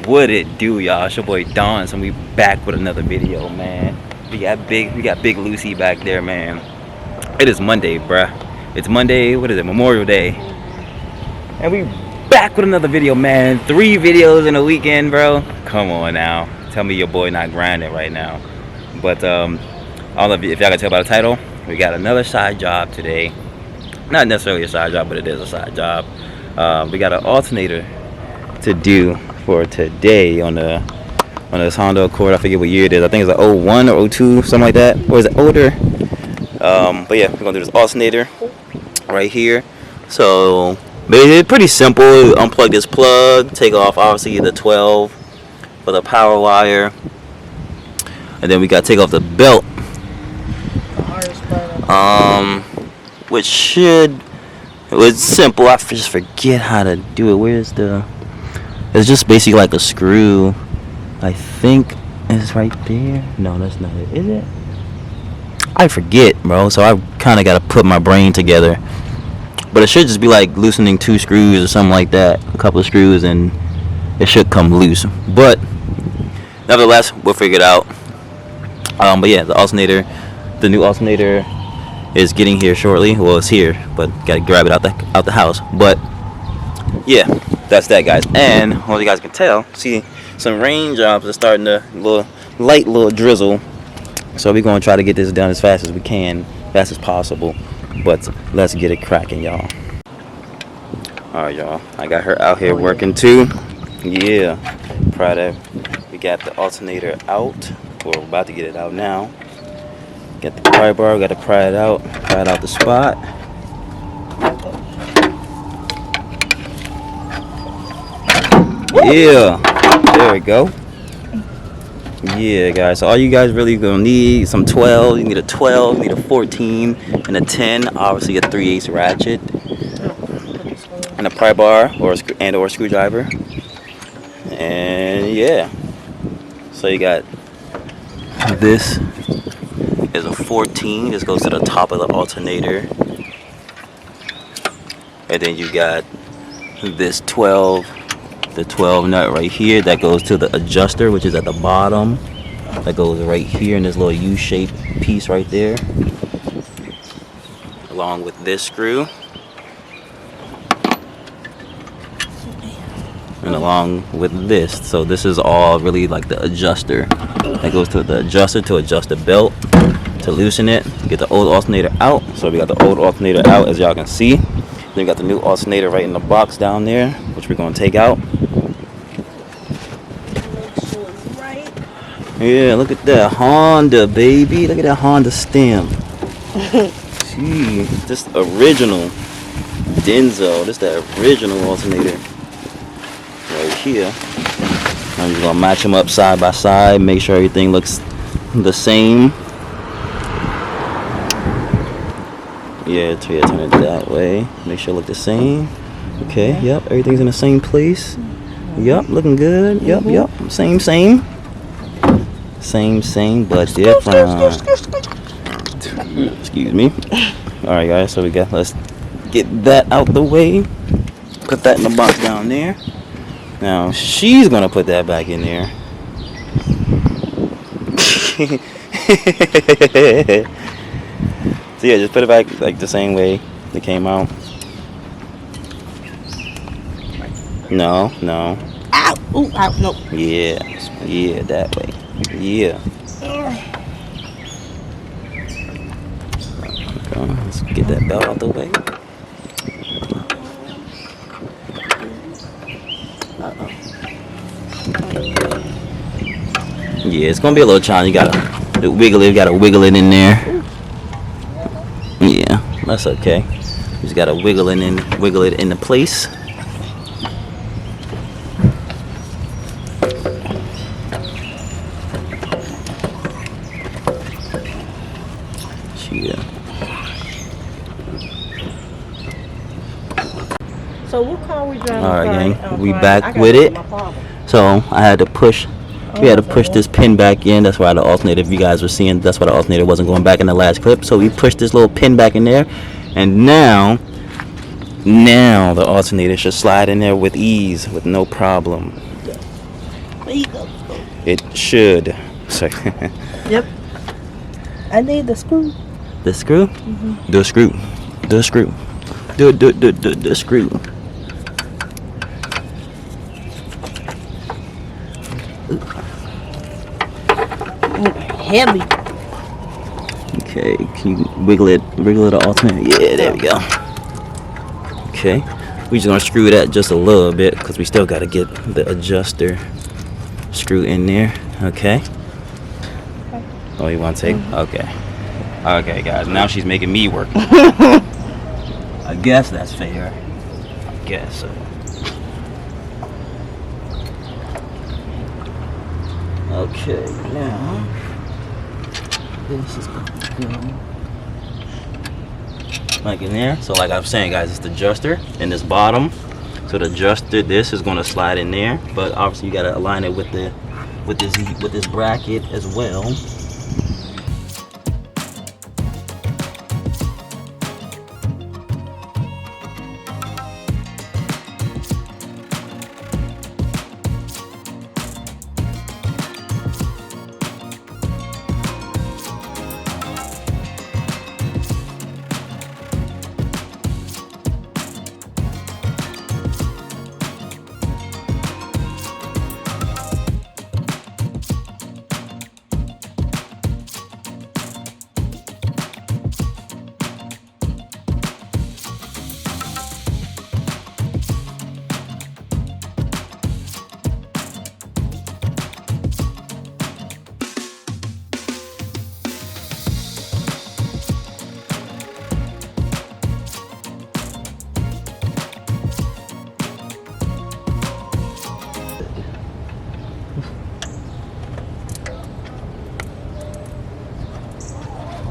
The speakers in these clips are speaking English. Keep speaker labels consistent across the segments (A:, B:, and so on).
A: What it do, y'all? It's your boy Don, and we back with another video, man. We got Big Lucy back there, man. It is Monday, bruh. It's Monday. What is it? Memorial Day, and we back with another video, man. 3 videos in a weekend, bro. Come on now, tell me your boy not grinding right now. But all of you, if y'all can tell by the title, we got another side job today. Not necessarily a side job, but it is a side job. We got an alternator to do for today on this Honda Accord. I forget what year it is. I think it's like 01 or 02, something like that. Or is it older? But yeah, we're gonna do this alternator right here. So it's pretty simple. Unplug this plug, take off obviously the 12 for the power wire, and then we gotta take off the belt. Which it was simple. I just forget how to do it. Where's the? It's just basically like a screw. I think it's right there. No, that's not it. Is it? I forget, bro. So I kind of got to put my brain together. But it should just be like loosening 2 screws or something like that. A couple of screws and it should come loose. But nevertheless, we'll figure it out. But yeah, the new alternator is getting here shortly. Well, it's here, but gotta grab it out the house. But yeah, that's that, guys. And well, you guys can tell, see some raindrops are starting to light little drizzle. So we're gonna try to get this done as fast as we can, fast as possible. But let's get it cracking, y'all. All right, y'all. I got her out here working too. Yeah, proud of. We got the alternator out. We're about to get it out now. Got the pry bar, got to pry it out the spot. Yeah, there we go. Yeah, guys, so all you guys really gonna need some 12. You need a 12, you need a 14, and a 10. Obviously a 3/8 ratchet, and a pry bar or screwdriver. And yeah, so you got this. Is a 14. This goes to the top of the alternator, and then you got this 12, the 12 nut right here that goes to the adjuster, which is at the bottom. That goes right here in this little U-shaped piece right there, along with this screw, and along with this. So this is all really like the adjuster that goes to the adjuster to adjust the belt, to loosen it, get the old alternator out. So we got the old alternator out, as y'all can see. Then we got the new alternator right in the box down there, which we're gonna take out. Yeah, look at that Honda, baby. Look at that Honda stamp. Gee, this original Denso. This the original alternator right here. I'm just gonna match them up side by side, make sure everything looks the same. Yeah, turn it that way. Make sure it look the same. Okay, yep, everything's in the same place. Yep, looking good. Yep. Same, but different. Excuse me. Alright, guys, so let's get that out the way. Put that in the box down there. Now, she's gonna put that back in there. So yeah, just put it back like the same way it came out. No.
B: Ow! Ooh, ow, no.
A: Yeah, that way. Yeah. Okay, let's get that belt out the way. Yeah, it's gonna be a little challenge. You gotta wiggle it in there. Yeah, that's okay. You just gotta wiggle it into place. Yeah.
B: So what car we driving?
A: All right, gang. We back with it. So I had to push. We had to push this pin back in. That's why the alternator, if you guys were seeing, that's why the alternator wasn't going back in the last clip. So we pushed this little pin back in there, and now the alternator should slide in there with ease, with no problem.
B: There you go.
A: It should. Sorry.
B: Yep. I need the screw.
A: The screw?
B: Mm-hmm.
A: The screw. The screw. The screw.
B: Heavy.
A: Okay, can you wiggle it alternator? Yeah, there we go. Okay, we just gonna screw that just a little bit because we still gotta get the adjuster screw in there. Okay. Oh, you want to take? Okay. Okay, guys. Now she's making me work. I guess that's fair. I guess so. Okay, now this is gonna go like in there. So like I'm saying, guys, it's the adjuster in this bottom. So the adjuster, this is gonna slide in there, but obviously you gotta align it with this bracket as well.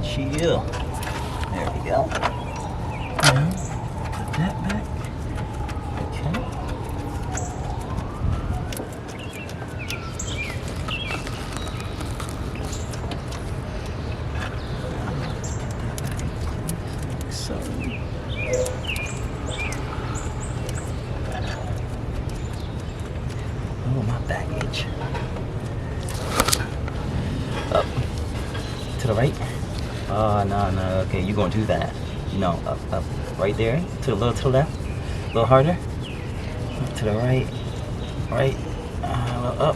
A: Chill. There we go. Now, put that back. Okay. So. Oh, my baggage. Up. To the right. Oh, no. Okay, you're going too fast. No, up. Right there. To the left. A little harder. To the right. Right. Up.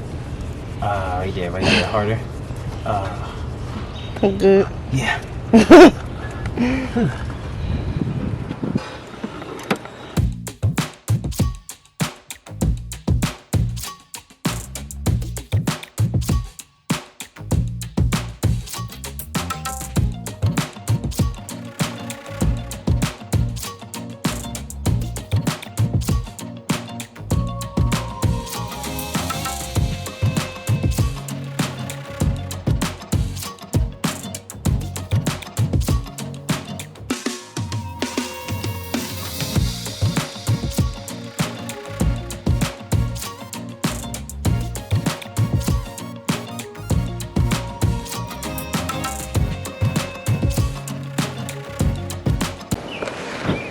A: Right there. Harder.
B: Good.
A: Yeah.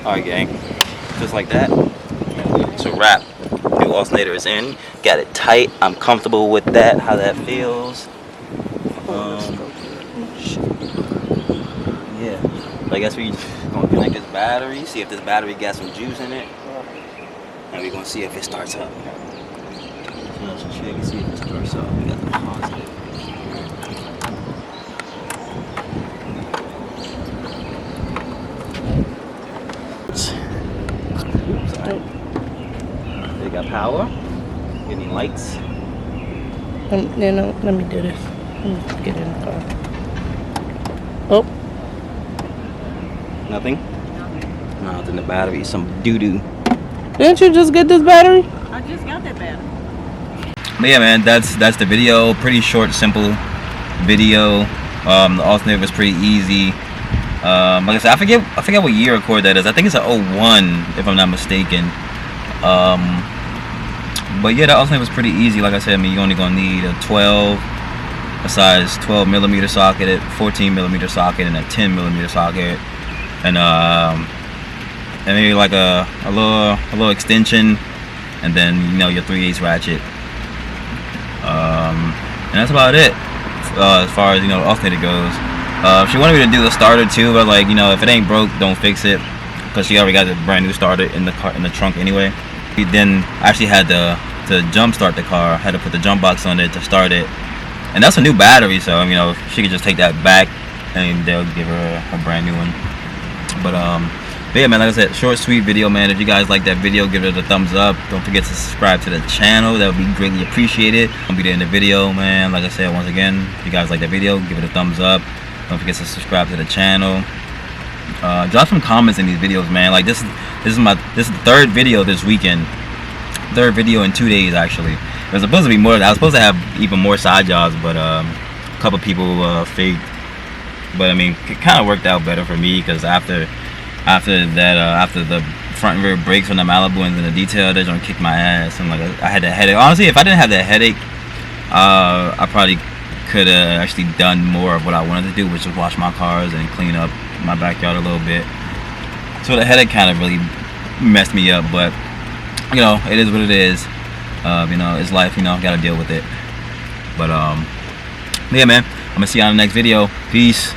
A: Alright, gang, just like that, it's a wrap. New alternator is in, got it tight. I'm comfortable with that, how that feels. Yeah, so I guess we gonna connect this battery, see if this battery got some juice in it, and we're gonna see if it starts up. So let's check and see if it starts up. We got the positive. They got power. Any lights?
B: Let me do this. Let me get in the car. Oh.
A: Nothing? No, it's in the battery. Some doo-doo.
B: Didn't you just get this battery?
C: I just got that battery.
A: But yeah, man, that's the video. Pretty short, simple video. The alternator was pretty easy. Like I said, I forget what year record that is. I think it's a 01, if I'm not mistaken. But yeah, that alternator was pretty easy. Like I said, I mean, you're only gonna need a size 12 millimeter socket, a 14 millimeter socket, and a 10 millimeter socket, and maybe like a little extension, and then your 3/8 ratchet. And that's about it as far as, you know, the alternator goes. She wanted me to do the starter too, but like, you know, if it ain't broke, don't fix it, because she already got the brand new starter in the car, in the trunk anyway. We then actually had to jump start the car. Had to put the jump box on it to start it, and that's a new battery, so you know, she could just take that back and they'll give her a brand new one. But yeah, man, like I said, short sweet video, man. If you guys like that video, give it a thumbs up. Don't forget to subscribe to the channel, that would be greatly appreciated. I'll be there in the video, man. Like I said, once again, if you guys like that video, give it a thumbs up. Don't forget to subscribe to the channel. Drop some comments in these videos, man. Like this is the third video this weekend. Third video in 2 days, actually. There's supposed to be more. I was supposed to have even more side jobs, but a couple people faked. But I mean, it kind of worked out better for me, because after the front and rear brakes on the Malibu and then the detail, they're gonna kick my ass. And like, I had that headache. Honestly, if I didn't have that headache, I probably could have actually done more of what I wanted to do, which was wash my cars and clean up my backyard a little bit. So the headache kind of really messed me up, but you know, it is what it is. You know, it's life, you know, gotta deal with it. But yeah, man, I'm gonna see you on the next video. Peace.